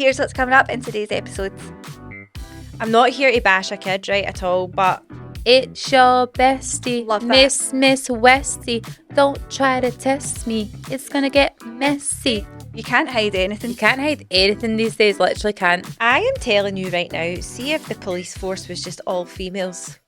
here's what's coming up in today's episode. I'm not here to bash a kid, right, at all, but It's your bestie, Love that. Miss Westy. Don't try to test me. It's gonna get messy. You can't hide anything. You can't hide anything these days, literally can't. I am telling you right now, see if the police force was just all females.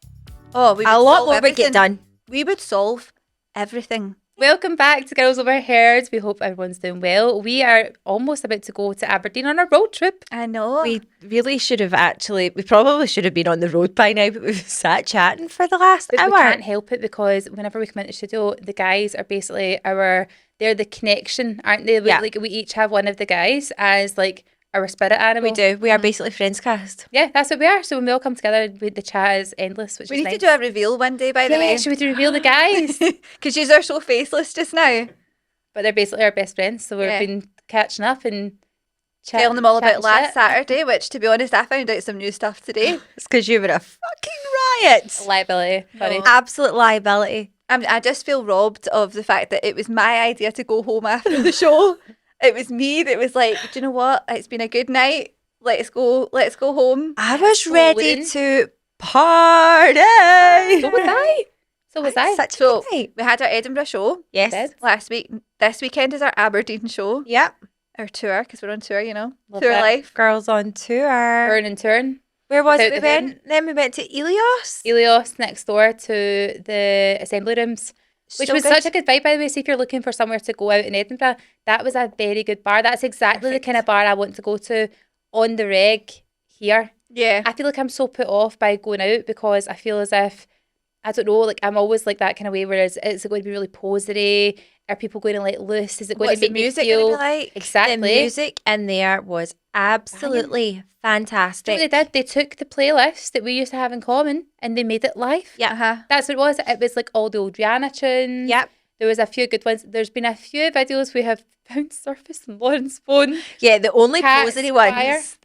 Oh, we would A lot solve more would everything. get done. We would solve everything. Welcome back to Girls Overheard. We hope everyone's doing well. We are almost about to go to Aberdeen on a road trip. I know. We really should have we probably should have been on the road by now, but we've sat chatting for the last But hour. we can't help it because whenever we come into the studio, the guys are basically they're the connection, aren't they? Yeah. Like we each have one of the guys as like our spirit animal. We do. We are basically friends cast. Yeah, that's what we are. So when we all come together, the chat is endless, which We is need nice. to do a reveal one day, by the way. Yeah, should we reveal the guys? Because you are so faceless just now. But they're basically our best friends. So we've Yeah. been catching up and chatting. Telling them all about chatting last shit. Saturday, which, to be honest, I found out some new stuff today. It's because you were a fucking riot. Liability. Funny. Absolute liability. I just feel robbed of the fact that it was my idea to go home after the show. It was me that was like, do you know what? It's been a good night. Let's go home. I was ready Exploding. to party. So was I. So was I. Such a So good night. we had our Edinburgh show Yes. Did. last week. This weekend is our Aberdeen show, Yep. our tour, because we're on tour, you know, Love tour that. life. Girls on tour. Turn and turn. Where was Without it we the went? Then we went to Elios. Elios next door to the assembly rooms. Which So was good. such a good vibe, by the way. So if you're looking for somewhere to go out in Edinburgh, that was a very good bar. That's exactly Perfect. the kind of bar I want to go to on the reg here. Yeah. I feel like I'm so put off by going out because I feel as if, I don't know, like I'm always like that kind of way where is it going to be really posery? Are people going to let loose? Is it going What's to the make music me feel... going to be like? Exactly. The music in there was absolutely You know fantastic. what they did? They took the playlist that we used to have in common and they made it live. Yeah. Uh-huh. That's what it was. It was like all the old Rihanna tunes. Yep. There was a few good ones. There's been a few videos we have found surface on Lauren's phone. Yeah, the only Cat posery Spire. ones,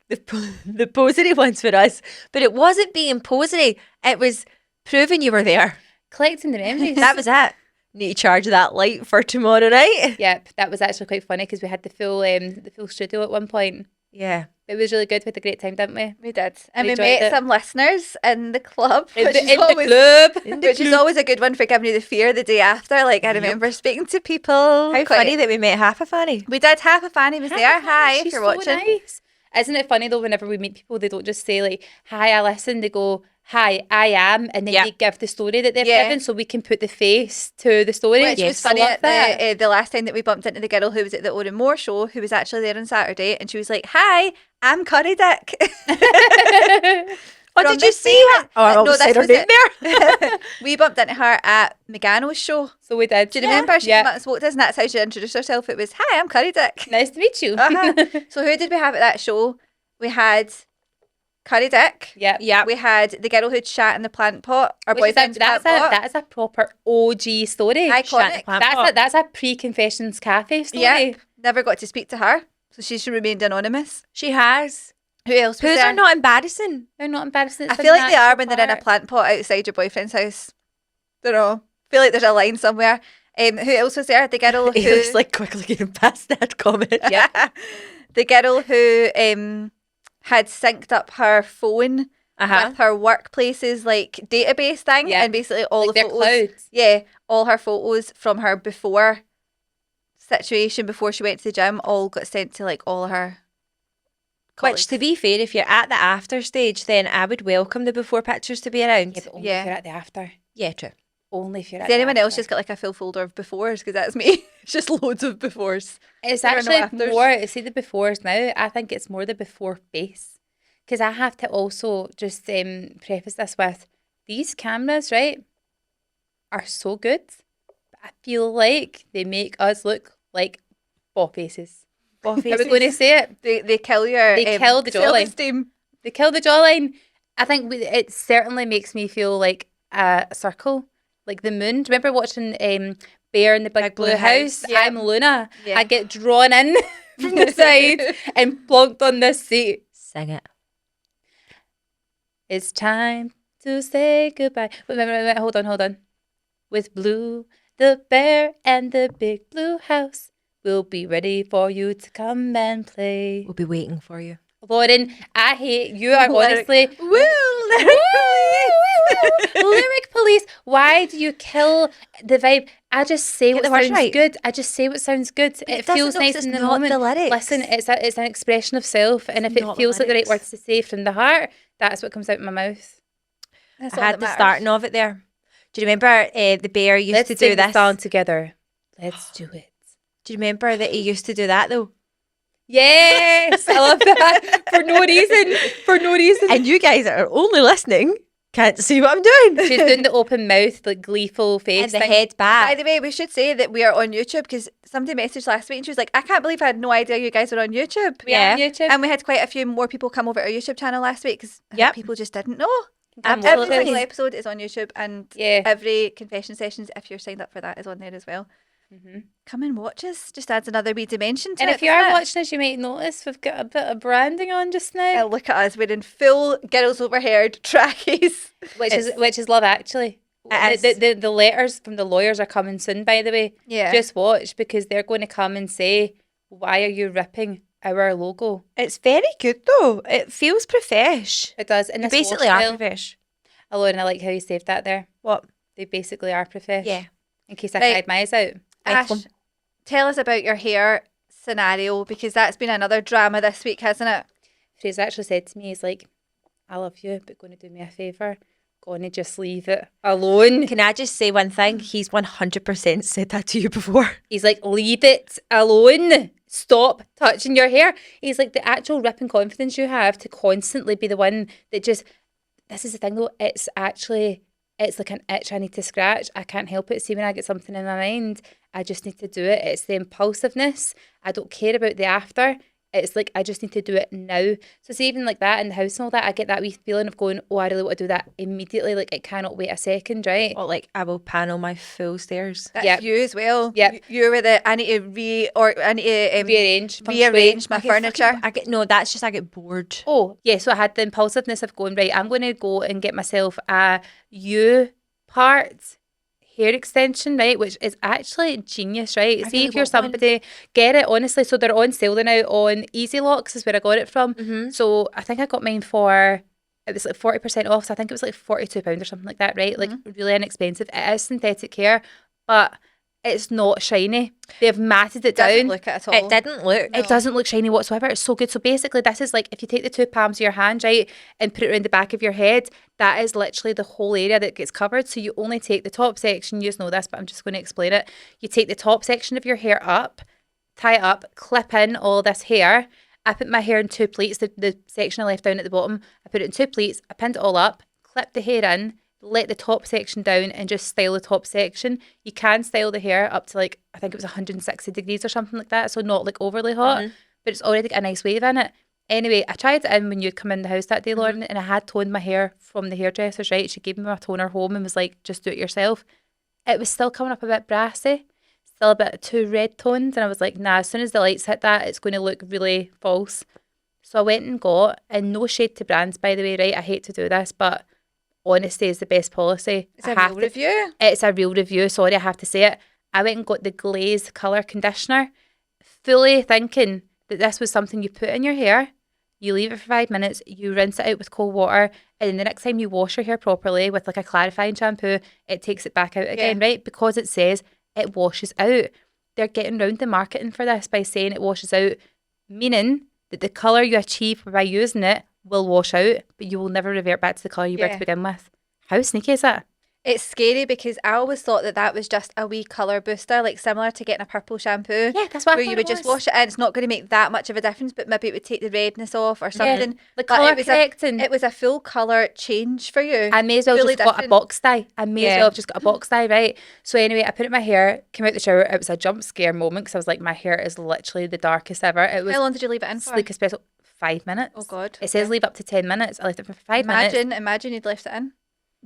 the posery ones for us, but it wasn't being posery. It was proving you were there. Collecting the memories. That was it. Need to charge that light for tomorrow night. Yep, that was actually quite funny because we had the full studio at one point. Yeah. It was really good. We had a great time, didn't we? We did. And We we enjoyed met it. some listeners in the club, In which the, is in always the club. which is always a good one for giving you the fear the day after. Like, I remember speaking to people. How funny that we met half a Fanny. We did. Half of Fanny was there. Hi, if She's you're so watching. nice. Isn't it funny though, whenever we meet people, they don't just say like, hi, I listen. They go, hi, I am. And then Yeah. they give the story that they've Yeah. given so we can put the face to the story. Which was funny I love at that. the last time that we bumped into the girl who was at the Oran Moore show, who was actually there on Saturday, and she was like, "Hi, I'm Curry Dick." What From did you the see? scene. Oh, I No, almost this said her was name it. there. We bumped into her at Megano's show. So we did. Do you remember? She Yeah. came up and spoke to us, and that's how she introduced herself. It was, "Hi, I'm Curry Dick." Nice to meet you. Uh-huh. So who did we have at that show? We had Curry Dick. Yeah. Yeah. We had the girl who'd shat in the plant pot. Our Which is boyfriend's plant pot. that is a proper OG story. Iconic. That's a pre-confessions cafe story. Yep. Never got to speak to her, so she's remained anonymous. She has. Who else was Who's there? are not embarrassing? They're not embarrassing. I feel like they are when they're in a plant pot outside your boyfriend's house. Don't know. Feel like there's a line somewhere. Who else was there? The girl He who was like quickly getting past that comment. yeah, the girl who had synced up her phone with her workplace's like database thing, Yeah. and basically all Like the their photos. clouds. Yeah, all her photos from her before situation before she went to the gym all got sent to like all her. Which, to be fair, if you're at the after stage, then I would welcome the before pictures to be around. Yeah, but only Yeah. if you're at the after. Yeah, true. Only if you're at Has the anyone else after. just got like a full folder of befores? Because that's me. It's just loads of befores. It's There are no actually afters. more, see the befores now, I think it's more the before base. Because I have to also just preface this with, these cameras, right, are so good, but I feel like they make us look like ball faces. Are we going to say it? They kill your They kill the jawline. self-esteem. They kill the jawline. I think it certainly makes me feel like a circle, like the moon. Do you remember watching Bear in the Big Blue House? Yeah. I'm Luna. Yeah. I get drawn in from the side and plonked on this seat. Sing it. It's time to say goodbye. Wait, hold on. With Blue, the bear, and the big blue house. We'll be ready for you to come and play. We'll be waiting for you. Lauren, I hate you. Are honestly lyric police. Why do you kill the vibe? I just say what the words sounds right. good. I just say what sounds good. It doesn't feels know 'cause nice it's in the not moment. the lyrics. Listen, it's an expression of self, and if it not the feels like the right lyrics. words to say from the heart, that's what comes out of my mouth. That's I all had that the matters. starting of it there. Do you remember the bear used Let's to sing do the this? song together. Let's do it. Do you remember that he used to do that though? Yes, I love that. For no reason. For no reason. And you guys that are only listening can't see what I'm doing. She's doing the open mouth, like gleeful face And the thing. head By back. the way, we should say that we are on YouTube because somebody messaged last week and she was like, I can't believe I had no idea you guys were on YouTube. We are on Yeah. YouTube. And we had quite a few more people come over to our YouTube channel last week because Yep. people just didn't know. Come Absolutely. watch Every single us. episode is on YouTube and Yeah. every confession sessions, if you're signed up for that, is on there as well. Come and watch us. Just adds another wee dimension to And it. if you are doesn't it? watching us, you might notice we've got a bit of branding on just now, Look at us. We're in full Girls Overheard trackies. which is Love Actually. It is. The letters from the lawyers are coming soon, by the way. Yeah. Just watch, because they're going to come and say, why are you ripping our logo? It's very good though. It feels profesh. It does. And You this basically wash are style- profesh. Oh, Lauren, I like how you saved that there. What? They basically are profesh. Yeah. In case I Right. cried my eyes out. Ash, tell us about your hair scenario because that's been another drama this week, hasn't it? Fraser actually said to me, he's like, I love you, but going to do me a favour. Going to just leave it alone. Can I just say one thing? He's 100% said that to you before. He's like, leave it alone. Stop touching your hair. He's like, the actual rip and confidence you have to constantly be the one that just, this is the thing though, it's like an itch I need to scratch. I can't help it. See, when I get something in my mind, I just need to do it. It's the impulsiveness. I don't care about the after. It's like, I just need to do it now. So see, even like that in the house and all that, I get that wee feeling of going, oh, I really want to do that immediately. Like, it cannot wait a second, right? Or like, I will panel my full stairs. That's Yep. you as well. Yep. You were the, I need to Rearrange. feng shui. rearrange my I get furniture. no, that's just I get bored. Oh, yeah, so I had the impulsiveness of going, right, I'm going to go and get myself a U-part hair extension, right, which is actually genius, right? I See really if you're want one. somebody, get it, honestly. So they're on sale now on Easy Locks is where I got it from. Mm-hmm. So I think I got mine for, it was like 40% off, so I think it was like £42 or something like that, right? Like really inexpensive. It is synthetic hair, but it's not shiny. They've matted it Doesn't down. look at all. It didn't look. It doesn't look shiny whatsoever. It's so good. So basically, this is like if you take the two palms of your hand, right, and put it around the back of your head, that is literally the whole area that gets covered. So you only take the top section. You know this, but I'm just going to explain it. You take the top section of your hair up, tie it up, clip in all this hair. I put my hair in two pleats. The section I left down at the bottom, I put it in two pleats. I pinned it all up, clipped the hair in, let the top section down and just style the top section. You can style the hair up to like, I think it was 160 degrees or something like that. So not like overly hot, but it's already got a nice wave in it. Anyway, I tried it in when you'd come in the house that day, Lauren, and I had toned my hair from the hairdressers, right? She gave me my toner home and was like, just do it yourself. It was still coming up a bit brassy, still a bit too red toned. And I was like, nah, as soon as the lights hit that, it's going to look really false. So I went and got, and no shade to brands, by the way, right? I hate to do this, but honesty is the best policy. It's a real review. It's a real review. Sorry, I have to say it. I went and got the Glaze Colour Conditioner, fully thinking that this was something you put in your hair, you leave it for 5 minutes, you rinse it out with cold water, and then the next time you wash your hair properly with like a clarifying shampoo, it takes it back out again, right? Because it says it washes out. They're getting round the marketing for this by saying it washes out, meaning that the colour you achieve by using it will wash out, but you will never revert back to the colour you were to begin with. How sneaky is that? It's scary because I always thought that was just a wee colour booster, like similar to getting a purple shampoo. Yeah, that's what I where thought you it would just was. wash it in. It's not going to make that much of a difference, but maybe it would take the redness off or something. The But colour it was correcting. it was a full colour change for you. I may as well Fully just got a different. box dye. I may as well have just got a box dye, right? So anyway, I put it in my hair, came out the shower. It was a jump scare moment because I was like, my hair is literally the darkest ever. It was How long did you leave it in for? sleek espresso. 5 minutes. Oh, God. It says leave up to 10 minutes. I left it for 5 minutes. Imagine you'd left it in.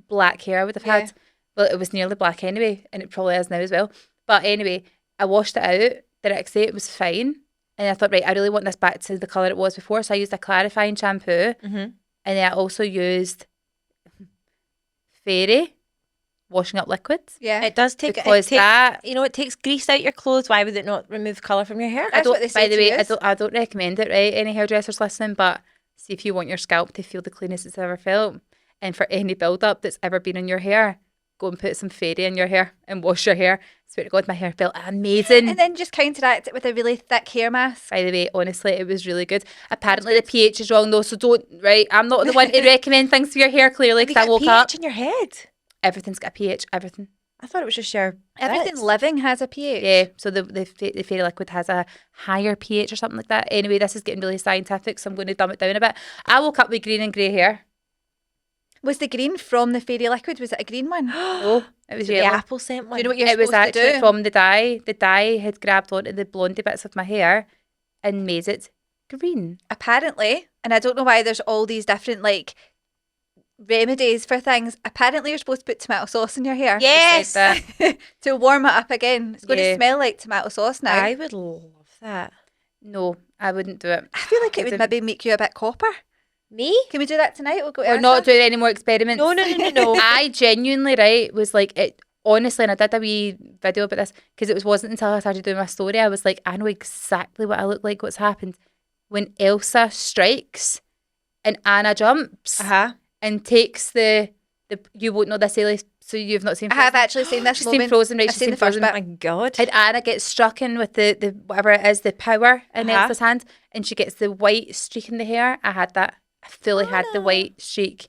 Black hair I would have had. Well, it was nearly black anyway, and it probably is now as well. But anyway, I washed it out. The next day it was fine. And I thought, right, I really want this back to the colour it was before. So I used a clarifying shampoo. And then I also used Fairy washing up liquids. Yeah. It does take Because that- it takes grease out your clothes. Why would it not remove colour from your hair? That's what they say By the to way, use. I don't recommend it, right? Any hairdressers listening, but see if you want your scalp to feel the cleanest it's ever felt, and for any build up that's ever been in your hair, go and put some fairy in your hair and wash your hair. I swear to God, my hair felt amazing. And then just counteract it with a really thick hair mask. By the way, honestly, it was really good. Apparently the pH is wrong though, so don't, right? I'm not the one to recommend things for your hair, clearly, Have you because I got woke pH up. in your head? Everything's got a pH, everything. I thought it was just your Everything bits. living has a pH. Yeah, so the fairy liquid has a higher pH or something like that. Anyway, this is getting really scientific, so I'm going to dumb it down a bit. I woke up with green and grey hair. Was the green from the fairy liquid? Was it a green one? No, it was The yellow. apple scent Do one. you know what you're It was supposed to actually do? from the dye. The dye had grabbed onto the blondie bits of my hair and made it green. Apparently, and I don't know why there's all these different like remedies for things. Apparently, you're supposed to put tomato sauce in your hair. Yes, Said that. To warm it up again. It's going Yeah. to smell like tomato sauce now. I would love that. No, I wouldn't do it. I feel like it would It's maybe make you a bit copper. Me? Can we do that tonight? We'll go to We're not doing any more experiments. No. I genuinely, right, was like, it. Honestly, and I did a wee video about this because it wasn't until I started doing my story, I was like, I know exactly what I look like, what's happened. When Elsa strikes and Anna jumps and takes the you won't know this, Ailey, so you've not seen I Frozen. have actually seen this She's moment. seen Frozen, right? I've She's seen seen the first Frozen. bit. Oh my God. And Anna gets struck in with the whatever it is, the power in Uh-huh. Elsa's hand, and she gets the white streak in the hair. I had that. I fully had the white streak.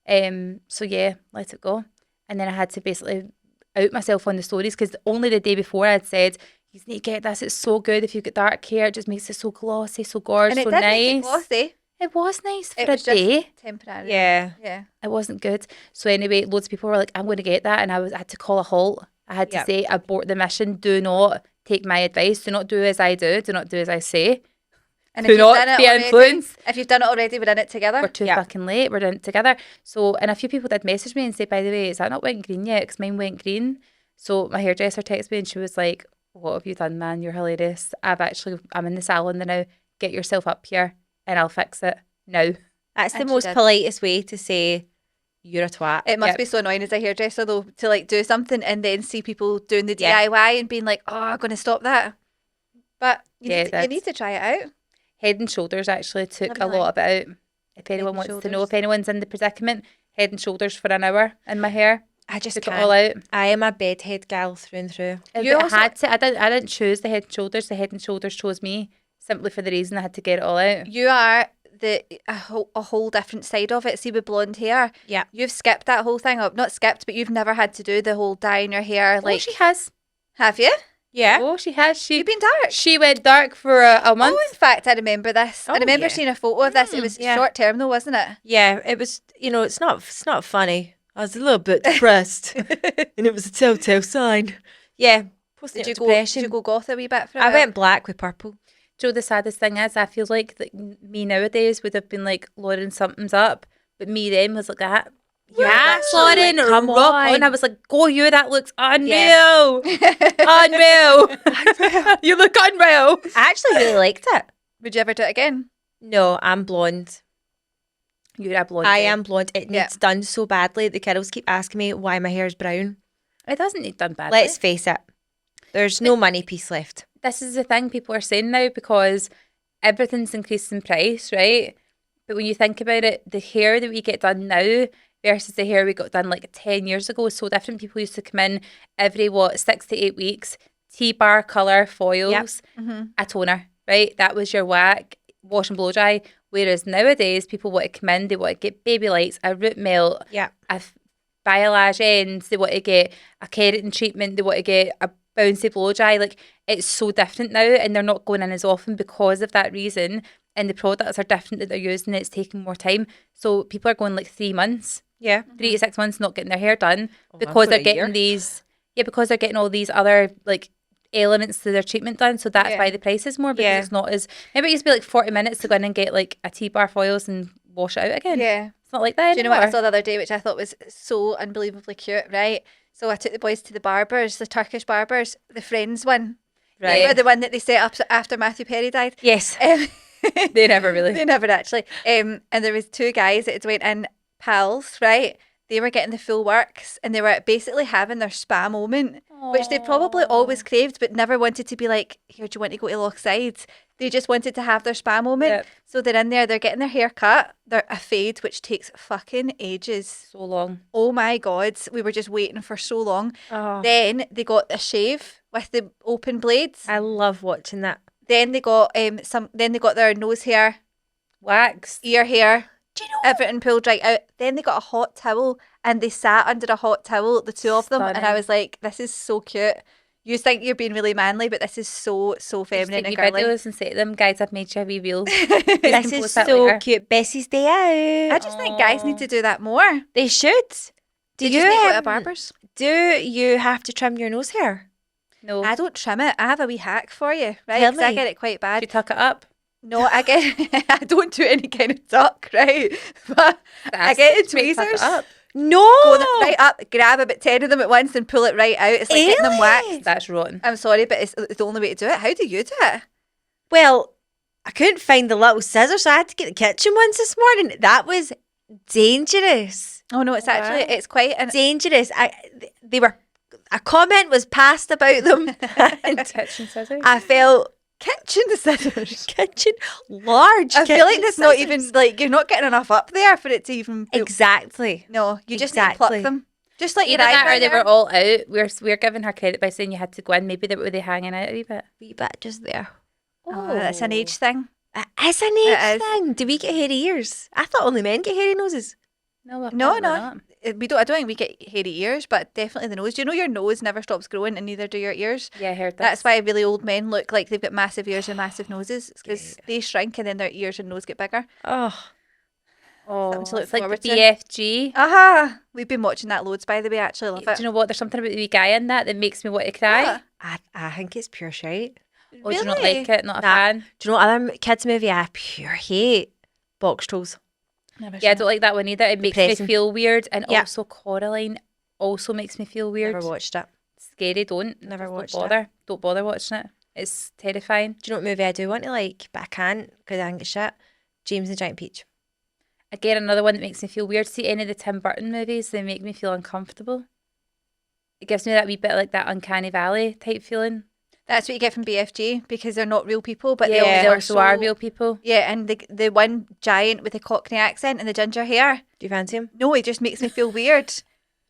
So yeah, let it go. And then I had to basically out myself on the stories because only the day before I'd said, you need to get this, it's so good if you've got dark hair, it just makes it so glossy, so gorgeous, And it so did nice. make it glossy. It was nice for It a was just day. temporary. Yeah. Yeah. It wasn't good. So anyway, loads of people were like, I'm going to get that. And I had to call a halt. I had to Yep. say, abort the mission. Do not take my advice. Do not do as I do. Do not do as I say. And Do if you've not done it be already, influenced. if you've done it already, we're in it together. We're too Yep. fucking late. We're in it together. So, and a few people did message me and say, by the way, is that not went green yet? Because mine went green. So my hairdresser texted me and she was like, what have you done, man? You're hilarious. I'm in the salon now. Get yourself up here and I'll fix it now. That's the And she most did. politest way to say you're a twat. It must Yep. be so annoying as a hairdresser though to like do something and then see people doing the Yeah. DIY and being like, "Oh, I'm going to stop that." But you, Yeah, need, to, you that's- need to try it out. Head and Shoulders actually took Never a lot of it out. If anyone and wants to know, Shoulders. if anyone's in the predicament, Head and Shoulders for an hour in my hair. I just Took it all can't. out. I am a bedhead gal through and through. You I also- had to. I didn't choose the Head and Shoulders. The Head and Shoulders chose me simply for the reason I had to get it all out. You are a whole different side of it. See, with blonde hair, Yeah. you've skipped that whole thing up. Not skipped, but you've never had to do the whole dyeing your hair. Like Like, she has. have you? Yeah. Oh, she has. You've been dark. She went dark for a month. Oh, in fact, I remember this. I Oh, remember yeah. seeing a photo of this. It was yeah. short term though, wasn't it? Yeah, it was, it's not funny. I was a little bit depressed and it was a telltale sign. Yeah. Did you Depression. go goth a wee bit for a I while? went black with purple. Joe, the saddest thing is, I feel like me nowadays would have been like, Lauren, something's up. But me then was like that. Yes, Lauren, Like, come rock on. on. I was like, go you, that looks unreal. Unreal. You look unreal. I actually really liked it. Would you ever do it again? No, I'm blonde. You're a blonde. I girl. am blonde. It Yeah. needs done so badly. The kiddos keep asking me why my hair is brown. It doesn't need done badly. Let's face it. There's no money piece left. This is the thing people are saying now because everything's increased in price, right? But when you think about it, the hair that we get done now versus the hair we got done like 10 years ago is so different. People used to come in every, 6 to 8 weeks, T-bar, colour, foils, a toner, right? That was your whack, wash and blow dry. Whereas nowadays, people want to come in, they want to get baby lights, a root melt, Yeah. a biolage ends, they want to get a keratin treatment, they want to get a bouncy blow dry. Like, it's so different now and they're not going in as often because of that reason. And the products are different that they're using. It's taking more time. So people are going like 3 months, Yeah. 3 to 6 months not getting their hair done I've because got they're a getting year. these, because they're getting all these other like elements to their treatment done. So that's Yeah. why the price is more because Yeah. it's not as, maybe it used to be like 40 minutes to go in and get like a T-bar foils and wash it out again. Yeah. It's not like that Do you know what I anymore. saw the other day, which I thought was so unbelievably cute, right? So I took the boys to the barbers, the Turkish barbers, the Friends one. Right. Remember the one that they set up after Matthew Perry died? Yes. They never really. They never actually. And there was 2 guys that had went in pals, right? they were getting the full works and they were basically having their spa moment, which they probably always craved but never wanted to be like, here, do you want to go to Lochside? They just wanted to have their spa moment. Yep. So they're in there, they're getting their hair cut, they're a fade, which takes fucking ages. So long. Oh my God, we were just waiting for so long. Oh, Then they got a shave with the open blades. I love watching that. Then they got then they got their nose hair, Waxed. ear hair, Do you know? everything pulled right out. Then they got a hot towel and they sat under a hot towel, the two of them, and I Stunning. was like, this is so cute. You think you're being really manly, but this is so Just feminine take and wee girly. videos and say to them, guys, I've made you a wee reel. This is so cute. Bessie's day out. I just think guys need to do that more. They should. Do They you just need to go to um, barbers. Do you have to trim your nose hair? No. I don't trim it. I have a wee hack for you, right? Tell 'Cause I me. get it quite Do you bad. tuck it up? No, I get I don't do any kind of tuck, right? But I get it Tuck it tweezers. up. No. Go right up, grab about 10 of them at once and pull it right out. It's like getting them waxed. Really? That's rotten. I'm sorry, but it's the only way to do it. How do you do it? Well, I couldn't find the little scissors, so I had to get the kitchen ones this morning. That was dangerous. Oh no, it's actually it's quite an Dangerous. They were. A comment was passed about them, and Kitchen scissors. I felt kitchen scissors. kitchen large. I feel like kitchen that's not scissors. even like you're not getting enough up there for it to even. Exactly. No, you just need to Exactly. pluck them. Just like Either your that or they eyeliner. were all out. We're giving her credit by saying you had to go in. Maybe were they hanging out a wee bit? Wee bit just there. Oh, that's an age thing. It's an It age is. thing. Do we get hairy ears? I thought only men get hairy noses. No, No, apparently not. We don't. I don't think we get hairy ears, but definitely the nose. Do you know your nose never stops growing, and neither do your ears? Yeah, I heard that. That's why really old men look like they've got massive ears and massive noses, because they shrink and then their ears and nose get bigger. Oh, Oh, to look it's like the forward to. BFG. Aha! We've been watching that loads, by the way. I actually love Do it. you know what? There's something about the wee guy in that makes me want to cry. Yeah. I think it's pure shite. Oh, do you not Really? like it? Not a Nah. fan? Do you know what other kids movie I pure hate? Box Trolls. Never Yeah, I seen don't like that one either. It makes Depressing. me feel weird. And Yeah. also Coraline also makes me feel weird. Never watched it. Scary, don't. Never Just watched don't it. bother. Don't bother watching it. It's terrifying. Do you know what movie I do want to like, but I can't because I think it's shit? James and the Giant Peach. Again, another one that makes me feel weird. See any of the Tim Burton movies, they make me feel uncomfortable. It gives me that wee bit like that uncanny valley type feeling. That's what you get from BFG, because they're not real people, but Yeah. they They also also are real people. Yeah, and the one giant with the Cockney accent and the ginger hair. Do you fancy him? No, it just makes me feel weird,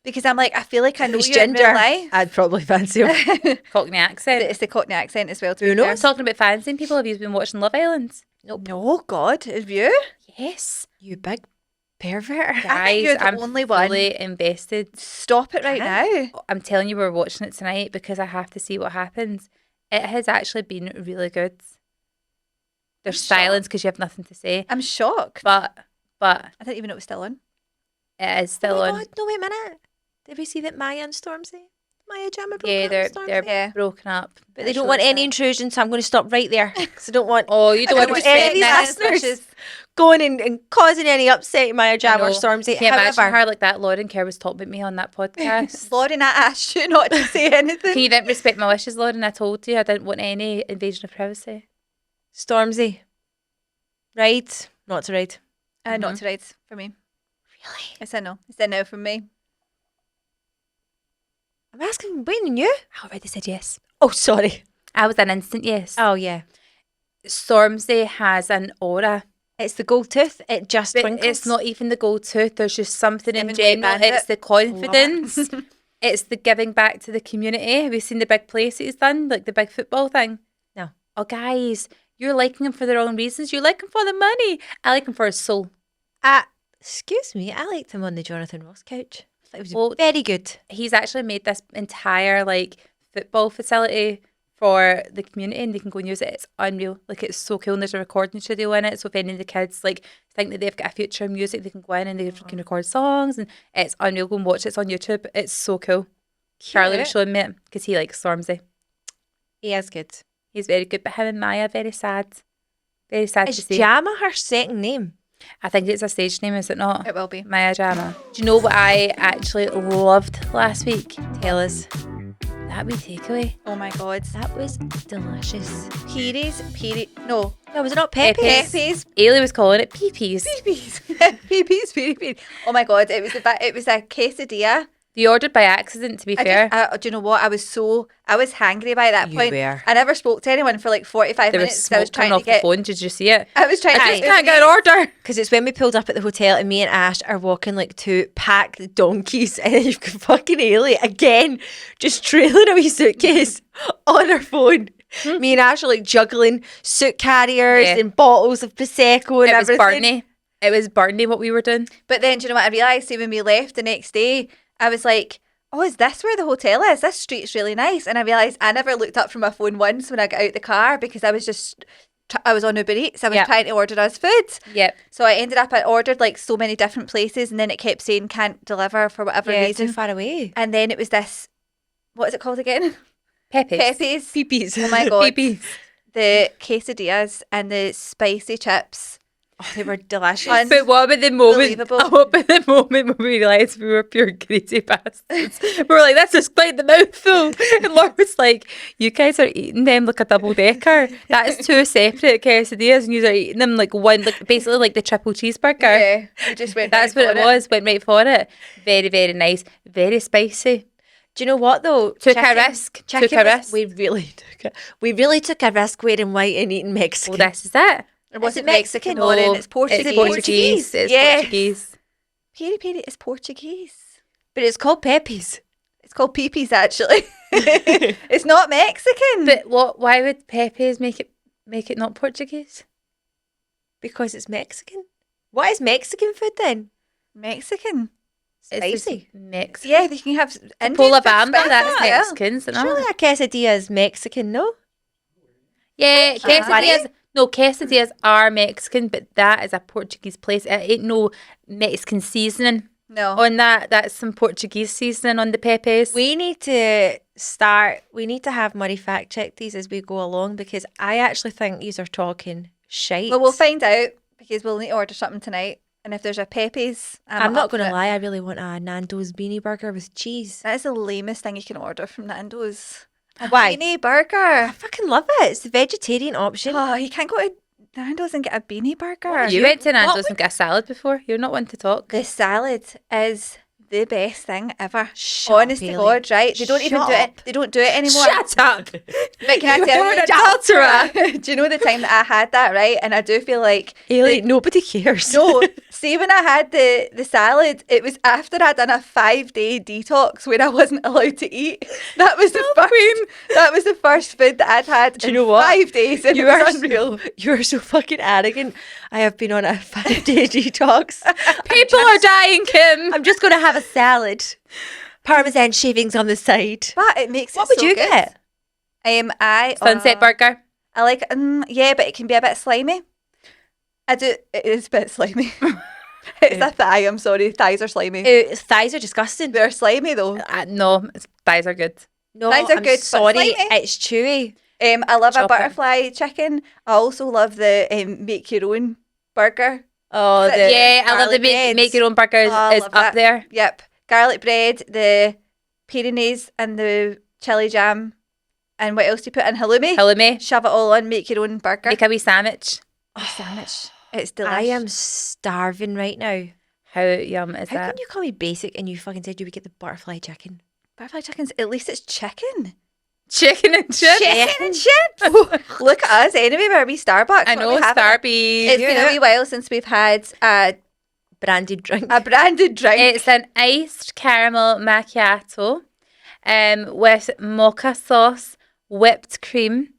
because I'm like, I feel like I know He's you in real life. I'd probably fancy him. Cockney accent. It's the Cockney accent as well. To Who be knows? fair. I was talking about fancying people. Have you been watching Love Island? No, God, have you? Yes. You big pervert. Guys, you're the I'm only one. fully invested. Stop it right now. I'm telling you, we're watching it tonight because I have to see what happens. It has actually been really good. There's I'm silence because you have nothing to say. I'm shocked. But I didn't even know it was still on. it is still Oh my on. God, no, wait a minute. Did we see that Maya and Stormzy? Maya Jama broke Yeah, up they're with Stormzy? they're Yeah. broken up. But they don't want any intrusion, so I'm going to stop right there. Because I don't want Oh, you don't I want don't to want any respect of these that. listeners going and causing any upset to Maya Jama or I know. Stormzy. Can you imagine However, her like that? Lauren Kerr was talking about me on that podcast. Lauren, I asked you not to say anything. Can you didn't respect my wishes, Lauren? I told you I didn't want any invasion of privacy. Stormzy, right? Not to ride. Not to ride for me. Really? It's a no. It's a no from me. I'm asking, waiting on you. I already said yes. Oh, sorry. I was an instant yes. Oh, yeah. Stormzy has an aura. It's the gold tooth. It just But twinkles. it's not even the gold tooth. There's just something in Giving way general. bandit. It's the confidence. It's the giving back to the community. Have you seen the big plays that he's done? Like the big football thing? No. Oh, guys, you're liking him for the wrong reasons. You like him for the money. I like him for his soul. Excuse me, I liked him on the Jonathan Ross couch. I thought it was Well, very good. He's actually made this entire like football facility for the community and they can go and use it. It's unreal. Like it's so cool and there's a recording studio in it. So if any of the kids like think that they've got a future in music, they can go in and they can record songs and it's unreal. Go and watch it. It's on YouTube. It's so cool. Charlie was showing me it because he likes Stormzy. He is good. He's very good. But him and Maya, very sad. Very sad to Is see. Jama her second name? I think it's a stage name, is it not? It will be. Maya Jama. Do you know what I actually loved last week? Tell us. The That wee takeaway. Oh my god. That was delicious. Peeries. No. No, was it not Pepe's? Pepe's. Ailey was calling it peepees. Peepees. Peepees. Oh my god. It was a quesadilla. You ordered by accident, to be fair. Do you know what? I was hangry by that You point. were. I never spoke to anyone for like 45 There was minutes. 'Cause I was smoke trying coming to off get. the phone. Did you see it? I was trying I to just can't get an order. Because it's when we pulled up at the hotel and me and Ash are walking like two packed donkeys and then you've got fucking Ailey again just trailing a wee suitcase on her phone. Me and Ash are like juggling suit carriers Yeah. and bottles of Prosecco and It was everything. Barney. It was Barney what we were doing. But then, do you know what I realised? See, when we left the next day, I was like, oh, is this where the hotel is? This street's really nice. And I realised I never looked up from my phone once when I got out the car because I was just, I was on Uber Eats. I was Yep. trying to order us food. Yep. So I ended up, I ordered like so many different places and then it kept saying can't deliver for whatever Yeah, reason. too far away. And then it was this, what is it called again? Pepe's. Pepe's. Peepees. Oh my God. Peepees. The quesadillas and the spicy chips. Oh, they were delicious. But what about the moment? Unbelievable. What about the moment when we realised we were pure greedy bastards? We were like, "That's just quite the mouthful," and Laura was like, "You guys are eating them like a double decker. That is two separate quesadillas, and you are eating them like one, like basically like the triple cheeseburger." Yeah, we just went. That's right what it for was. Went right for it. Very, very nice. Very spicy. Do you know what though? Took a risk. Took a risk. We really took a risk wearing white and eating Mexican. Well, this is it. It wasn't it Mexican, Mexican? Lauren. No, It's Portuguese. It's Portuguese. It's Yes. Portuguese. Peri peri is Portuguese. But it's called Pepe's. It's called peepees actually. It's not Mexican. But what? Why would Pepe's make it not Portuguese? Because it's Mexican. What is Mexican food then? Mexican. It's Spicy. Mexican. Yeah, you can have Indian Pola food Bamba, spicy, that's yeah. Mexican, isn't it? Surely a quesadilla is Mexican, no? Yeah, quesadillas. Sorry? No, quesadillas are Mexican, but that is a Portuguese place. It ain't no Mexican seasoning No. on that. That's some Portuguese seasoning on the Pepe's. We need to have Murray fact check these as we go along because I actually think these are talking shite. Well, we'll find out because we'll need to order something tonight. And if there's a Pepe's, I'm not going to to lie, I really want a Nando's beanie burger with cheese. That is the lamest thing you can order from Nando's. A Why? beanie burger. I fucking love it. It's the vegetarian option. Oh, you can't go to Nando's and get a beanie burger. You went to Nando's and got a salad before. You're not one to talk. The salad is the best thing ever. Shut up, Honest to Hayley. God, right? They don't even Shut do up. it. They don't do it anymore. Shut up. But can I tell You're you? an adulterer. Do you know the time that I had that, right? And I do feel like Ailey, nobody cares. no. See, when I had the salad, it was after I'd done a 5-day detox where I wasn't allowed to eat. That was the first food that I'd had Do you in know what? 5 days, and You it are was unreal. You are so fucking arrogant. I have been on a 5-day detox. People are dying, Kim. I'm just going to have a salad. Parmesan shavings on the side. But it makes it What would so you good. get? Sunset burger. I like yeah, but it can be a bit slimy. It is a bit slimy. It's a thigh, I'm sorry. Thighs are slimy. Thighs are disgusting. They're slimy though. No, thighs are good. No, Thighs are I'm good, but sorry. slimy. It's chewy. I love a Chocolate. butterfly chicken. I also love the make your own burger. Oh, the Yeah, I love the garlic breads. make your own burgers. Oh, I is love up that. there. Yep. Garlic bread, the Pyrenees and the chili jam. And what else do you put in? Halloumi? Halloumi. Shove it all on, make your own burger. Make a wee sandwich. Sandwich. It's delicious. I am starving right now. How yum is How that? can you call me basic and you fucking said you would get the butterfly chicken? Butterfly chickens, at least it's chicken. Chicken and chips. Chicken and chips. Look at us anyway, we're a wee Starbucks. I What know, are we having? Starby. It's been a wee while since we've had a Branded drink. branded drink. It's an iced caramel macchiato with mocha sauce, whipped cream,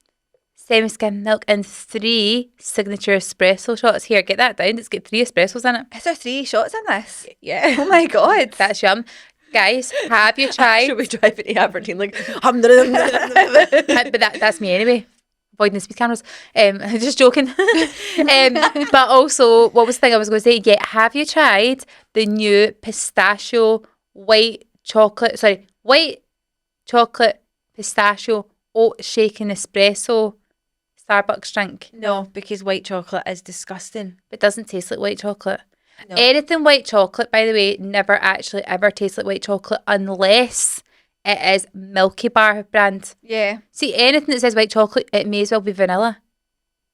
semi-skim milk, and 3 signature espresso shots. Here, get that down. It's got 3 espressos in it. Is there 3 shots in this? yeah. Oh my God. That's yum. Guys, have you tried? Should we drive to Aberdeen like But that's me anyway. Avoiding the speed cameras. Just joking. But also, what was the thing I was going to say? Yeah, have you tried the new pistachio white chocolate pistachio oat shaken espresso Starbucks drink? No, because white chocolate is disgusting. It doesn't taste like white chocolate. No. Anything white chocolate, by the way, never actually ever tastes like white chocolate unless it is Milky Bar brand. Yeah. See, anything that says white chocolate, it may as well be vanilla.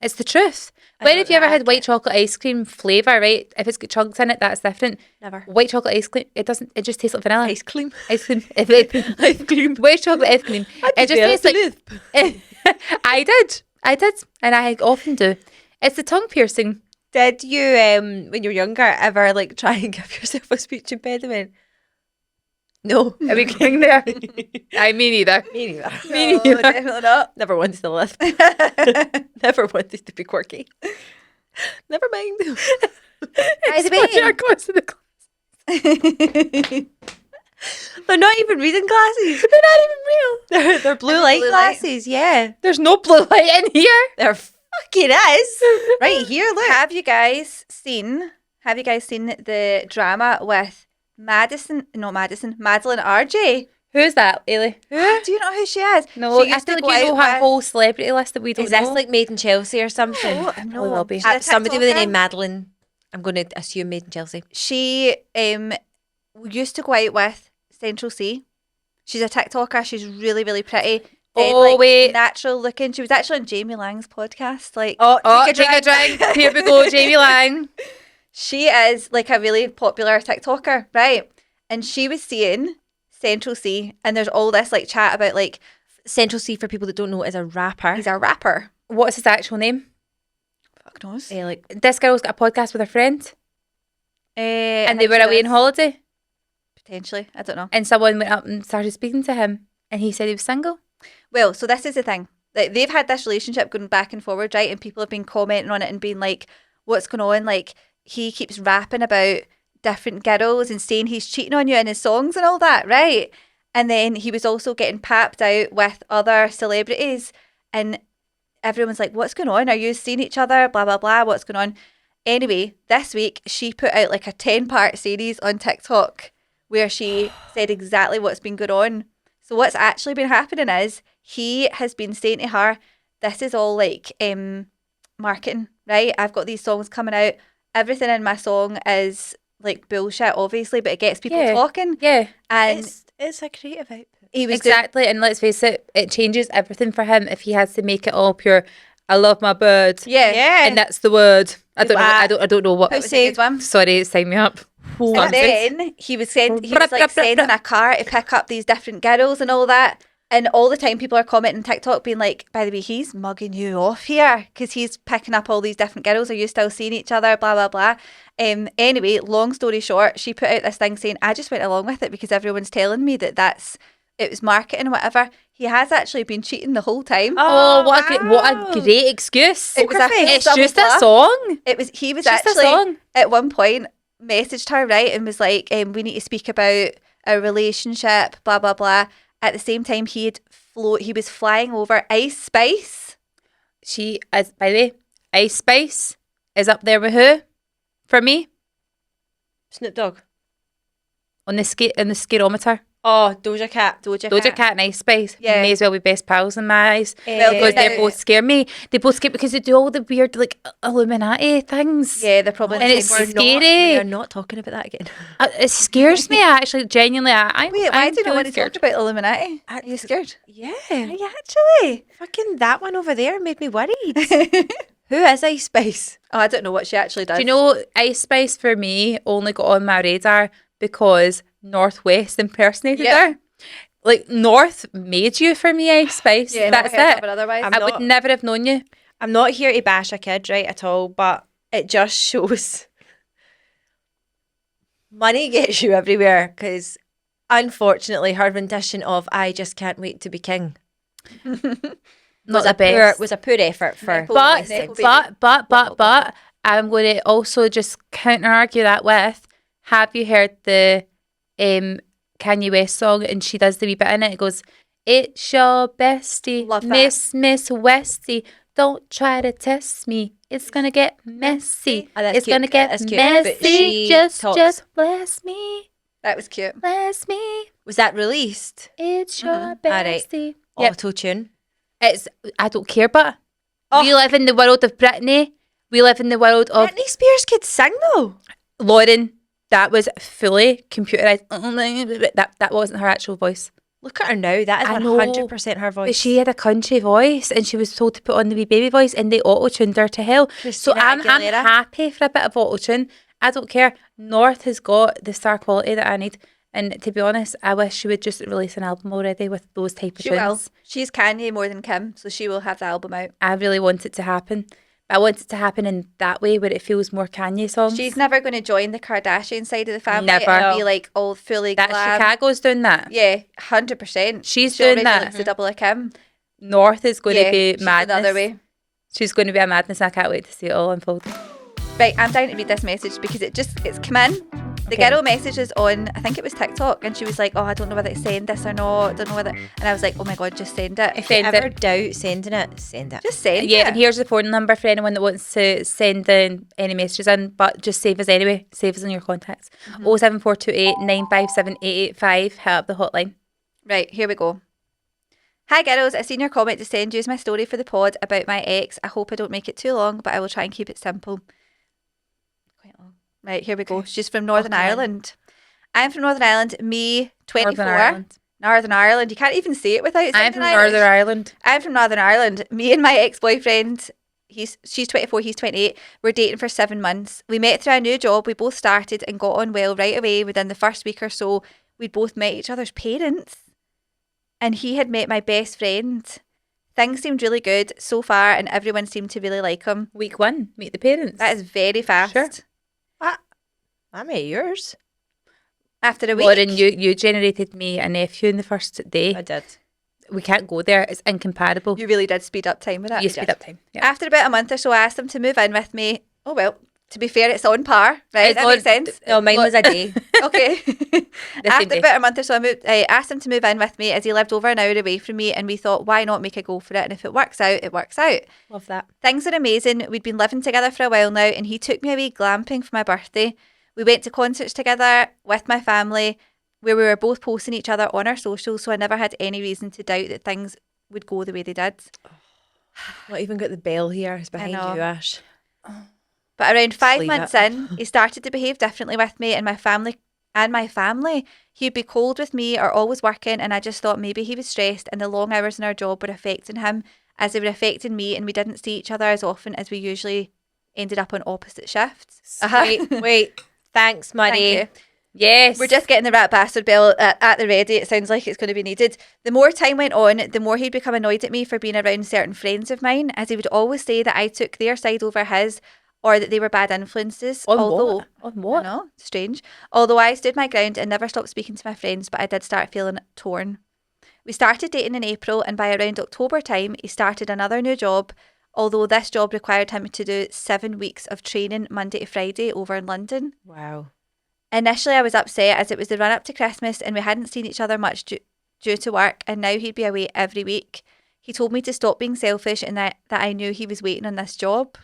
It's the truth. I When don't have you ever had like white it. chocolate ice cream flavour, right? If it's got chunks in it, that's different. Never. White chocolate ice cream, it doesn't, it just tastes like vanilla. Ice cream. Ice cream. Ice cream. White chocolate ice cream. It just tastes like... I did. And I often do. It's the tongue piercing. Did you, when you were younger, ever like try and give yourself a speech impediment? No. Are we going there? I mean neither. Me neither. Me No, neither. definitely not. Never wanted to live. Never wanted to be quirky. Never mind. By the Put your way, glasses in the glass. They're not even reading glasses. They're not even real. They're blue light blue light. glasses, yeah. There's no blue light in here. There fucking is. Right here, look. have you guys seen the drama with Madeline RJ? Who's that, Ailey? Do you know who she is? No, She I used feel to like go you know out her with- whole celebrity list that we don't Is this know. like Made in Chelsea or something? No, Probably will be. She's a Somebody with the TikToker. name Madeline. I'm going to assume Made in Chelsea. She used to go out with Central C. She's a TikToker. She's really, really pretty. Dead, Oh, like, wait. natural looking. She was actually on Jamie Lang's podcast. Like, Oh, take a drink. Here we go, Jamie Lang. she is like a really popular TikToker, right? And she was seeing Central C, and there's all this like chat about like Central C, for people that don't know, is a rapper. he's a rapper. What's his actual name? Fuck knows. Like, This girl's got a podcast with her friend, and they were away on holiday, Potentially, I don't know. and someone went up and started speaking to him, and he said he was single. Well, so this is the thing. Like, they've had this relationship going back and forward, right? And people have been commenting on it and being like, what's going on? Like, he keeps rapping about different girls and saying he's cheating on you in his songs and all that, right? And then he was also getting papped out with other celebrities. And everyone's like, what's going on? Are you seeing each other? Blah, blah, blah. What's going on? Anyway, this week, she put out like a 10-part series on TikTok where she said exactly what's been going on. So what's actually been happening is he has been saying to her, this is all like marketing, right? I've got these songs coming out. Everything in my song is like bullshit, obviously, but it gets people Yeah. talking. Yeah, And it's a creative output. he was doing, exactly. And let's face it, it changes everything for him if he has to make it all pure. I love my bird. yeah. And that's the word. I don't know. I don't know what. That was a good one. Sorry, sign me up. And then he was like sending a car to pick up these different girls and all that. And all the time people are commenting on TikTok being like, by the way, he's mugging you off here because he's picking up all these different girls. Are you still seeing each other? Blah, blah, blah. Anyway, long story short, she put out this thing saying, I just went along with it because everyone's telling me that it was marketing or whatever. He has actually been cheating the whole time. Oh, what a great excuse. It was a It's double just a bluff. song. He was Just a actually song. at one point messaged her, right, and was like, we need to speak about our relationship, blah blah blah. At the same time, he was flying over Ice Spice. She is, by the way, Ice Spice is up there with who? For me, Snoop Dogg. on the scarometer. Oh, Doja Cat. Doja Cat and Ice Spice Yeah. may as well be best pals in my eyes. Well, Because now- they both scare me. They both scare because they do all the weird like Illuminati things. Yeah, they're probably. And the it's same word. scary. We're not talking about that again. It scares me actually, genuinely. I'm Wait, why I'm do you not feeling want to scared. talk about Illuminati? Are you scared? Yeah. Are you actually? Fucking that one over there made me worried. Who is Ice Spice? Oh, I don't know what she actually does. Do you know Ice Spice for me only got on my radar because Northwest impersonated Yep. her. Like North made you for me, Ice Spice. Yeah, That's never heard of it. it otherwise. I'm I would not- never have known you. I'm not here to bash a kid, right, at all, but it just shows money gets you everywhere because unfortunately her rendition of I Just Can't Wait to Be King Not the best. was a poor effort for Nepo- But Nepo but I'm going to also just counter argue that with, have you heard the Kanye West song and she does the wee bit in it? It goes, it's your bestie, Love that. Miss Westie. Don't try to test me. It's gonna get messy. Oh, that's It's cute. gonna get That's cute. But messy. she Just talks. bless me. That was cute. Bless me. Was that released? It's your Alright. bestie. Yep. Auto tune. It's I don't care, but Oh. we live in the world of Britney. We live in the world of Britney Spears could sing though. Lauren. That was fully computerized. That wasn't her actual voice. Look at her now. That is I know, 100% her voice. But she had a country voice and she was told to put on the wee baby voice and they auto-tuned her to hell. So Christina I'm Aguilera. happy for a bit of auto-tune. I don't care. North has got the star quality that I need. And to be honest, I wish she would just release an album already with those type of She tunes. will. She's Kanye more than Kim, so she will have the album out. I really want it to happen. But I want it to happen in that way where it feels more Kanye songs. She's never going to join the Kardashian side of the family. Never. And be like all fully that glam. Chicago's doing that. Yeah, 100%. She's She doing already that. looks the double of Kim. North is going to be she's madness. another way. She's going to be a madness. I can't wait to see it all unfold. Right, I'm down to read this message because it's come in. The Okay. girl messages on, I think it was TikTok, and she was like, oh, I don't know whether to send this or not. Don't know whether. And I was like, oh my God, just send it. If you Send ever it. doubt sending it, send it. Just send Yeah, it. and here's the phone number for anyone that wants to send in any messages in, but just save us anyway. Save us in your contacts. 07428 957 885. Hit up the hotline. Right, here we go. Hi girls, I seen your comment to send you my story for the pod about my ex. I hope I don't make it too long, but I will try and keep it simple. Quite long. Right, here we go. She's from Northern Okay. Ireland. I'm from Northern Ireland, me, 24. Northern Ireland. Northern Ireland. You can't even say it without I'm sounding from Irish. Northern Ireland. I'm from Northern Ireland. Me and my ex-boyfriend, she's 24, he's 28. We're dating for 7 months. We met through a new job. We both started and got on well right away. Within the first week or so, we'd both met each other's parents. And he had met my best friend. Things seemed really good so far, and everyone seemed to really like him. Week 1, meet the parents. That is very fast. Sure. I met yours. After a week. Lauren, you generated me a nephew in the first day. I did. We can't go there. It's incomparable. You really did speed up time with that. You speed up time. Yeah. After about a month or so, I asked him to move in with me. Oh, well, to be fair, it's on par, right? It's That on- makes sense. No, mine was a day. Okay. same After day. about a month or so, I asked him to move in with me as he lived over an hour away from me, and we thought, why not make a go for it? And if it works out, it works out. Love that. Things are amazing. We'd been living together for a while now, and he took me away glamping for my birthday. We went to concerts together with my family, where we were both posting each other on our socials, so I never had any reason to doubt that things would go the way they did. Not even got the bell here. It's behind know. you, Ash. But around 5 leave months it. in, he started to behave differently with me and my family. He'd be cold with me or always working, and I just thought maybe he was stressed and the long hours in our job were affecting him as they were affecting me, and we didn't see each other as often as we usually ended up on opposite shifts. Wait. Thanks, Thank Maddie. you. Yes. We're just getting the rat bastard bell at the ready. It sounds like it's going to be needed. The more time went on, the more he'd become annoyed at me for being around certain friends of mine, as he would always say that I took their side over his, or that they were bad influences. On although, what? On what? I know, strange. Although I stood my ground and never stopped speaking to my friends, but I did start feeling torn. We started dating in April, and by around October time, he started another new job, although this job required him to do 7 weeks of training Monday to Friday over in London. Wow. Initially, I was upset as it was the run up to Christmas and we hadn't seen each other much due to work, and now he'd be away every week. He told me to stop being selfish and that I knew he was waiting on this job.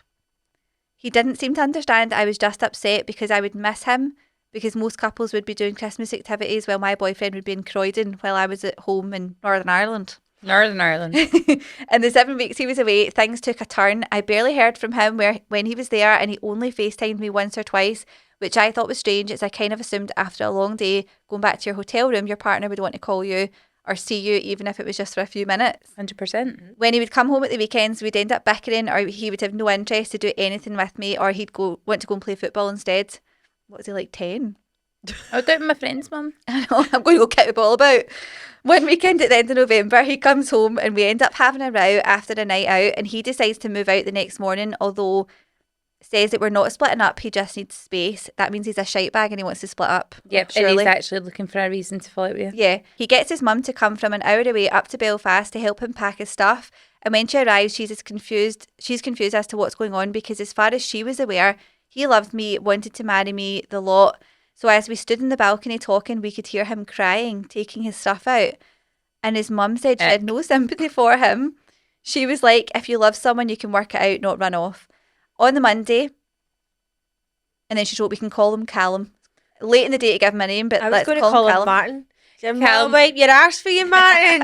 He didn't seem to understand that I was just upset because I would miss him, because most couples would be doing Christmas activities while my boyfriend would be in Croydon while I was at home in Northern Ireland. Northern Ireland. In the 7 weeks he was away, things took a turn. I barely heard from him when he was there, and he only FaceTimed me once or twice, which I thought was strange, as I kind of assumed after a long day going back to your hotel room, your partner would want to call you or see you, even if it was just for a few minutes. 100%. When he would come home at the weekends, we'd end up bickering, or he would have no interest to do anything with me, or he'd want to go and play football instead. What was he, like 10? I'll do it with my friends, Mum. I know, I'm going to go kick the ball about. One weekend at the end of November, he comes home and we end up having a row after a night out, and he decides to move out the next morning, although says that we're not splitting up, he just needs space. That means he's a shite bag and he wants to split up. Yep, and surely. he's actually looking for a reason to fall out with you. Yeah, he gets his mum to come from an hour away up to Belfast to help him pack his stuff. And when she arrives, she's confused as to what's going on, because as far as she was aware, he loved me, wanted to marry me, the lot. So as we stood in the balcony talking, we could hear him crying, taking his stuff out. And his mum said she had no sympathy for him. She was like, if you love someone, you can work it out, not run off. On the Monday, and then she wrote, we can call him Callum. Late in the day to give him a name, but I was let's going to call call him him Callum. Martin. Callum. Callum, wipe your arse for you, Martin.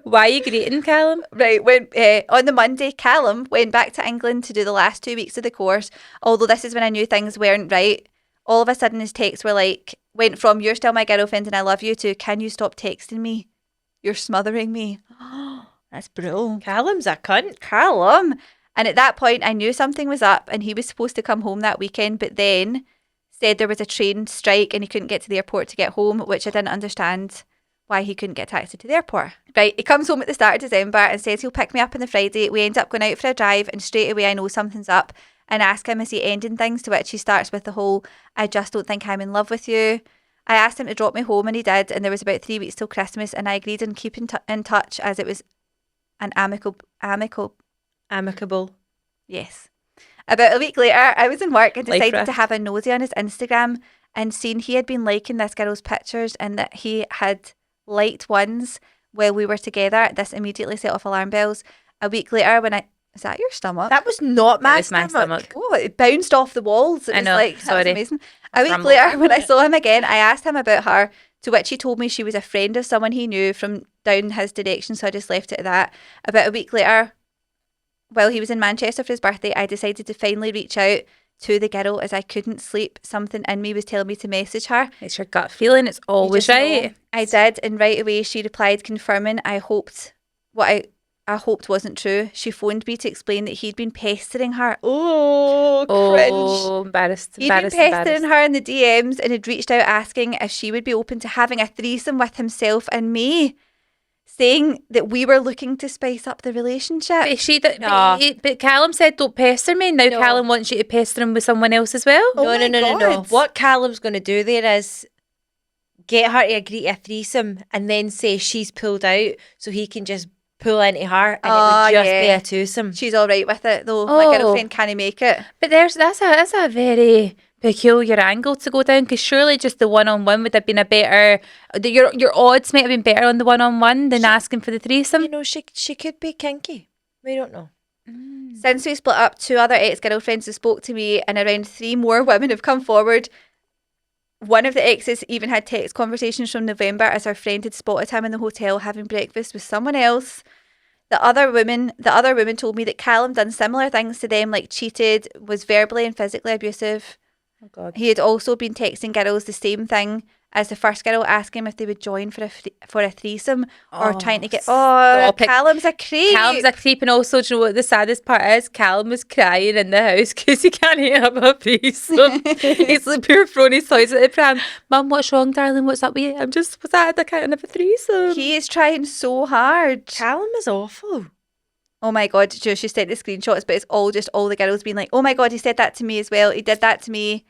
Why are you greeting Callum? Right, when on the Monday, Callum went back to England to do the last 2 weeks of the course, although this is when I knew things weren't right. all of a sudden his texts were like, went from "you're still my girlfriend and I love you" to "can you stop texting me? You're smothering me." That's brutal. Callum's a cunt. Callum. And at that point, I knew something was up, and he was supposed to come home that weekend, but then said there was a train strike and he couldn't get to the airport to get home, which I didn't understand why he couldn't get a taxi to the airport. Right, he comes home at the start of December and says he'll pick me up on the Friday. We end up going out for a drive, and straight away I know something's up and ask him, is he ending things? To which he starts with the whole, "I just don't think I'm in love with you." I asked him to drop me home, and he did, and there was about 3 weeks till Christmas, and I agreed on keeping in touch as it was an amicable. Yes. About a week later, I was in work and decided to have a nosy on his Instagram and seen he had been liking this girl's pictures and that he had liked ones while we were together. This immediately set off alarm bells. A week later, when I... Is that your stomach? That was not my That was my stomach. Oh, it bounced off the walls. It I was know, like, that sorry. was amazing. A week later, when I saw him again, I asked him about her, to which he told me she was a friend of someone he knew from down his direction, so I just left it at that. About a week later, while he was in Manchester for his birthday, I decided to finally reach out to the girl as I couldn't sleep. Something in me was telling me to message her. It's your gut feeling. It's always right. I did, and right away she replied confirming I hoped what I hoped wasn't true. She phoned me to explain that he'd been pestering her. Oh, cringe. Oh, embarrassed. He'd been pestering her in the DMs and had reached out asking if she would be open to having a threesome with himself and me, saying that we were looking to spice up the relationship. But Callum said, "Don't pester me." Now Callum wants you to pester him with someone else as well. Oh No. my God. What Callum's going to do there is get her to agree to a threesome and then say she's pulled out so he can just pull into her and it would just be a twosome. She's all right with it though. My girlfriend can't make it. But that's a very peculiar angle to go down, because surely just the one-on-one would have been a better. Your odds might have been better on the one-on-one than asking for the threesome. You know, she could be kinky. We don't know. Since we split up, 2 other ex-girlfriends have spoke to me and around 3 more women have come forward. One of the exes even had text conversations from November as her friend had spotted him in the hotel having breakfast with someone else. The other women told me that Callum done similar things to them, like cheated, was verbally and physically abusive. Oh God. He had also been texting girls the same thing as the first girl, asking him if they would join for a threesome or trying to get... stop it. Callum's a creep. Callum's a creep, and also, do you know what the saddest part is? Callum was crying in the house because he can't have a threesome. He's like pure throwing his toys at the pram. "Mum, what's wrong, darling? What's up with you?" "I'm just sad I can't have a threesome." He is trying so hard. Callum is awful. Oh my God, she sent the screenshots, but it's all the girls being like, "Oh my God, he said that to me as well. He did that to me."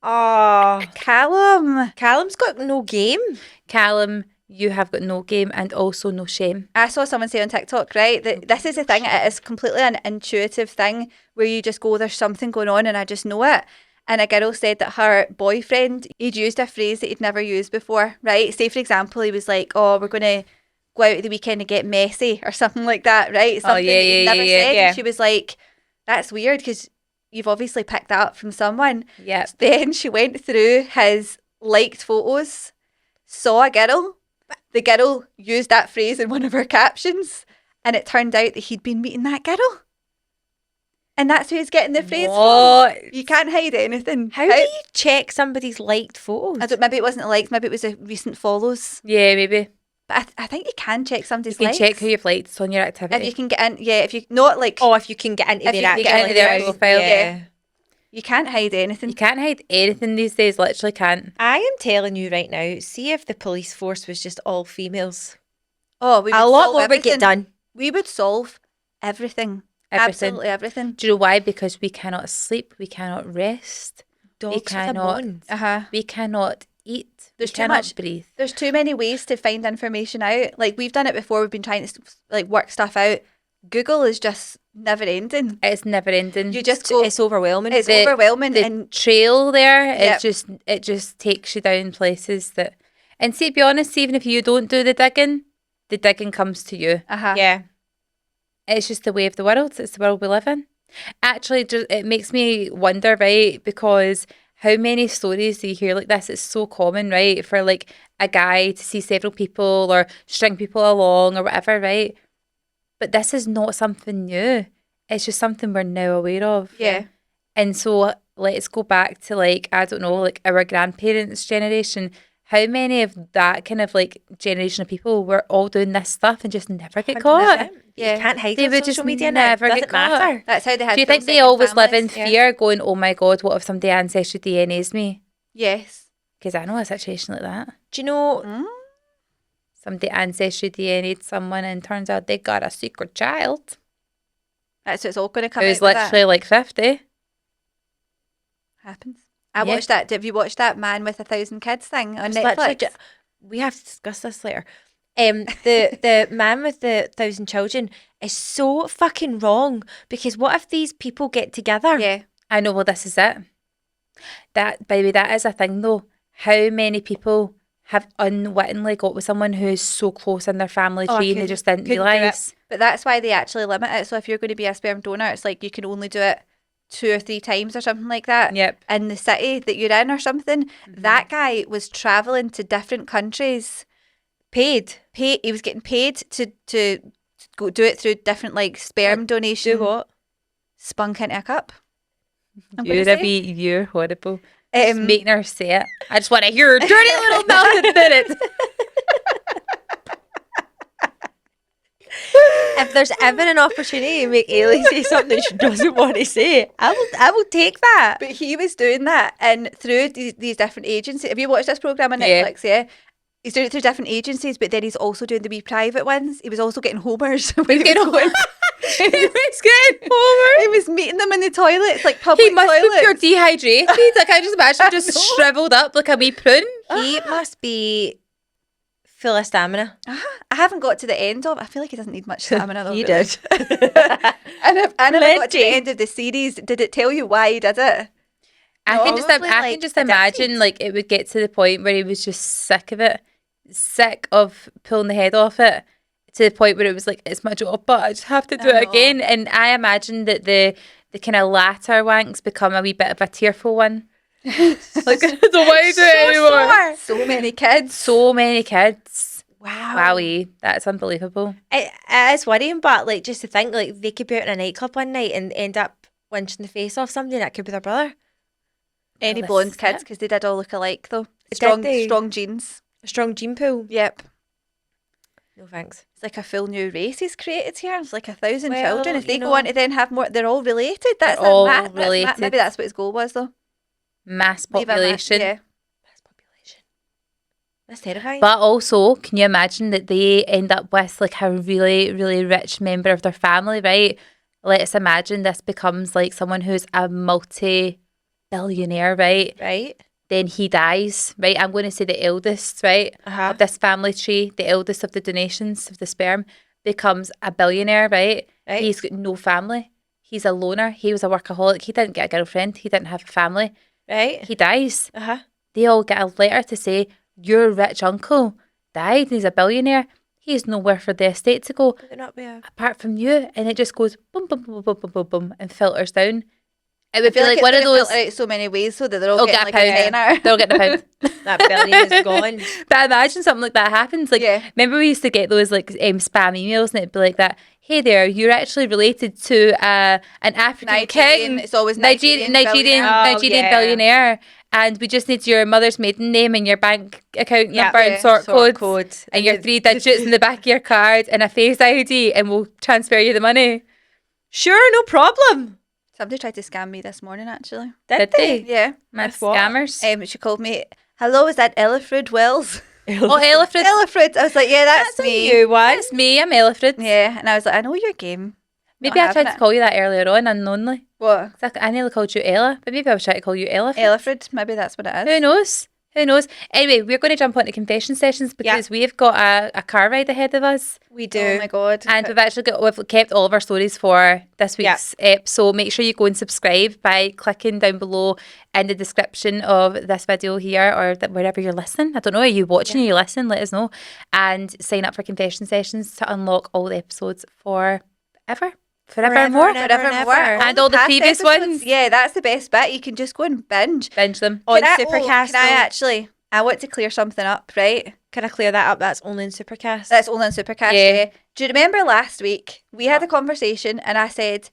Oh, Callum's got no game. Callum, you have got no game and also no shame. I saw someone say on TikTok, right, that this is the thing, it is completely an intuitive thing where you just go, there's something going on and I just know it. And a girl said that her boyfriend, he'd used a phrase that he'd never used before, right? Say, for example, he was like, "Oh, we're going to go out at the weekend and get messy," or something like that, right? Something that he'd never said. yeah. And she was like, "That's weird because you've obviously picked that up from someone." Yeah. Then she went through his liked photos, saw a girl. The girl used that phrase in one of her captions, and it turned out that he'd been meeting that girl. And that's who he's getting the phrase from. You can't hide anything. How do you check somebody's liked photos? Maybe it wasn't a likes, maybe it was a recent follows. Yeah, maybe. But I think you can check somebody's You can likes. check who you've liked on your activity. If you can get in, if you not like... if you can get into If their you can actual get into their profile. Yeah. You can't hide anything. You can't hide anything these days, literally can't. I am telling you right now, see if the police force was just all females. Oh, we would A lot solve more would everything. get done. We would solve everything. Absolutely everything. Do you know why? Because we cannot sleep, we cannot rest, Dogs with a cannot- bond. we cannot eat, There's we too cannot much- breathe. There's too many ways to find information out. Like, we've done it before. We've been trying to like work stuff out. Google is just never ending. It's never ending. You just go. It's overwhelming. It's The- overwhelming. the And trail there, Yep. it just takes you down places that. And see, to be honest, even if you don't do the digging comes to you. yeah. It's just the way of the world. It's the world we live in. Actually, it makes me wonder, right? Because how many stories do you hear like this? It's so common, right? For like a guy to see several people or string people along or whatever, right? But this is not something new. It's just something we're now aware of. Yeah. And so let's go back to like, I don't know, like our grandparents' generation. How many of that kind of like generation of people were all doing this stuff and just never get caught? 100%. Yeah. You can't hide They on would social just media now. It never get doesn't caught. matter. That's how they had. Do you think they second always live in families. fear, going, "Oh my God, what if somebody ancestry DNA's me?" Yes. Because I know a situation like that. Do you know? Mm. Somebody ancestry DNA'd someone, and turns out they got a secret child That's what's all going to come who's out with that. literally like 50. Happens. I Yeah. watched that. Have you watched that Man with 1,000 Kids thing on It's literally Netflix? we have to discuss this later. The man with the 1,000 children is so fucking wrong, because what if these people get together? Yeah. I know. Well, this is it. That, baby, that is a thing though. How many people have unwittingly got with someone who's so close in their family Oh, I tree and they just didn't couldn't do it. realise? But that's why they actually limit it. So if you're going to be a sperm donor, it's like you can only do it 2 or 3 times or something like that. Yep. In the city that you're in or something. That guy was traveling to different countries. Paid. He was getting paid to go do it through different like sperm donation. Do what? Spunk into a cup. I'm gonna You're say. you're horrible. Just Um, making her say it. I just want to hear her dirty little mouth admit it. If there's ever an opportunity to make Ailey say something she doesn't want to say, I will take that. But he was doing that, and through these different agencies. Have you watched this program on Yeah. Netflix? Yeah. He's doing it through different agencies, but then he's also doing the wee private ones. He was also getting homers. When he was getting going. He was getting over. He was meeting them in the toilets, like public He must toilets. be pure dehydrated. Like, I just imagine him just shriveled up like a wee prune. He must be full of stamina. I haven't got to the end of. I feel like he doesn't need much stamina. Though, He really. did. And if I never got to the Plenty. end of the series, did it tell you why he did it? I can just Probably, imagine addicted. like it would get to the point where he was just sick of it, sick of pulling the head off it, to the point where it was like, it's my job, but I just have to do it again. And I imagine that the kind of latter wanks become a wee bit of a tearful one. Like, I don't want to do it anymore. So many kids. So many kids. Wow. Wowie, that's unbelievable. It is worrying, but like just to think, like they could be out in a nightclub one night and end up winching the face off somebody, and that could be their brother. Any Well, blonde this is kids, it. because they did all look alike though. Did they? Strong genes. A strong gene pool. Yep. No thanks. It's like a full new race he's created here. It's like 1,000 Well, children. If they you go know. on to then have more, they're all related. That's They're all mad. related. Maybe that's what his goal was though. Mass Leave a ma- population. Yeah. Mass population. That's terrifying. But also, can you imagine that they end up with like a really, really rich member of their family, right? Let's imagine this becomes like someone who's a multi-billionaire, right? right? Then he dies, right? I'm going to say the eldest, right? Of this family tree, the eldest of the donations of the sperm, becomes a billionaire, right? Right. He's got no family. He's a loner. He was a workaholic. He didn't get a girlfriend. He didn't have a family. Right? He dies. Uh-huh. They all get a letter to say, your rich uncle died and he's a billionaire. He has nowhere for the estate to go Would it not be a... apart from you. And it just goes boom, boom, boom, boom, boom, boom, boom, and filters down. It would I feel be like it's one of gonna those, filter out so many ways so that they're all they'll getting get a like a pound. tenner. They'll get a pound. That billion is gone. But imagine something like that happens. Like, Yeah. remember we used to get those like spam emails, and it'd be like that. Hey there, you're actually related to an African Nigerian, king. it's always Nigerian billionaire. Oh, Nigerian yeah. billionaire, and we just need your mother's maiden name and your bank account Yeah. number and Yeah. sort code, code. and your 3 digits in the back of your card and a face ID, and we'll transfer you the money. Sure, no problem. Somebody tried to scam me this morning actually. Did they? Yeah. Mad With what? scammers. She called me, hello, is that Elifrid Wells? Oh, Elifrid. Elifrid. I was like, yeah, that's That's me. you one. That's me. I'm Elifrid. Yeah. And I was like, I know your game. Maybe Not I tried having to call you that earlier on, unknowingly. What? 'Cause I nearly called you Ella, but maybe I was trying to call you Ella. Elifrid. Maybe that's what it is. Who knows? Who knows? Anyway, we're going to jump onto confession sessions because we've got a car ride ahead of us. We do. Oh my God. And we've kept all of our stories for this week's ep. So make sure you go and subscribe by clicking down below in the description of this video here, or wherever you're listening. I don't know, are you watching? Are you listening? Let us know. And sign up for confession sessions to unlock all the episodes forevermore. Forevermore. And all the past previous episodes, ones. Yeah, that's the best bit. You can just go and binge. Binge them. On Can I- Supercast. Can I though. actually? I want to clear something up, right? Can I clear that up? That's only in Supercast. That's only on Supercast. Yeah. Yeah. Do you remember last week we had a conversation and I said,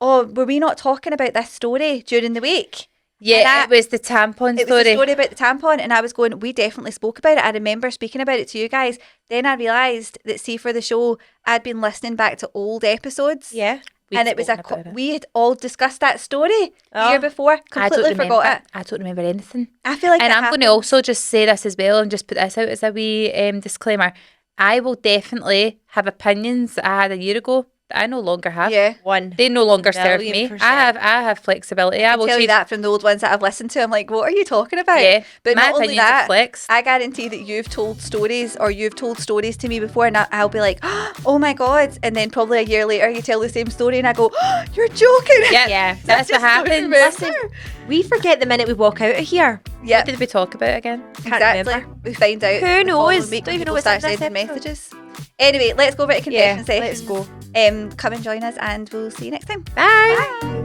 oh, were we not talking about this story during the week? Yeah, it was the tampon It story. was a story about the tampon, and I was going, we definitely spoke about it. I remember speaking about it to you guys. Then I realised that, see, for the show, I'd been listening back to old episodes. Yeah. And it was we had all discussed that story the year Oh. before. Completely forgot it. I don't remember anything. I feel like And it I'm going to happened. also just say this as well and just put this out as a wee disclaimer. I will definitely have opinions that I had a year ago that I no longer have. Yeah. They no longer serve me. $1,000,000%. I have flexibility. I I will tell you change. that from the old ones that I've listened to. I'm like, what are you talking about? Yeah, But my not only opinions are that, flex. I guarantee that you've told stories to me before, and I'll be like, oh my God. And then probably a year later, you tell the same story, and I go, you're joking. Yeah, that's what just don't happens. remember. Listen, we forget the minute we walk out of here. Yeah, What did we talk about again? Can't exactly. remember. We find out. Who the following knows? week Don't when even know people what's start in this sending episode. messages. Anyway, let's go over to confession session. let's go. Come and join us, and we'll see you next time. Bye.